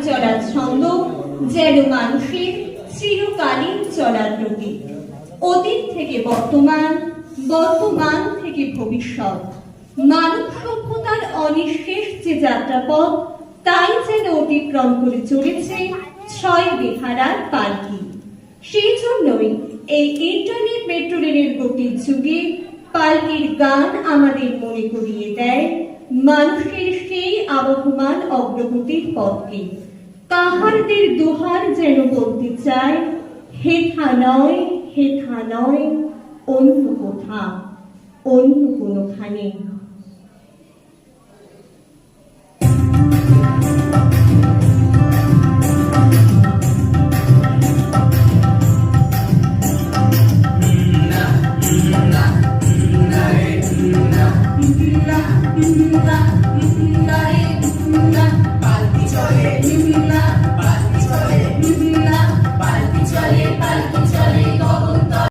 চলার ছন্দ যেন মানুষের চিরকালীন চলার প্রতীক। অতীত থেকে বর্তমান, বর্তমান থেকে ভবিষ্যৎ, মানব সভ্যতার অনিঃশেষ যে যাত্রাপথ, তাই যেন অতিক্রম করে চলেছে ৬ বেহারার পালকি। সেই জন্যই এই ইন্টারনেট মেট্রো রেলের গতির যুগে পালকির গান আমাদের মনে করিয়ে দেয় মানুষের সেই আবহমান অগ্রগতির পথকে। কাহারদের দোহার যেন বলতে চায়, হেথা নয়, হেথা নয়, অন্য কোথা, অন্য কোনোখানে। পালকি চলে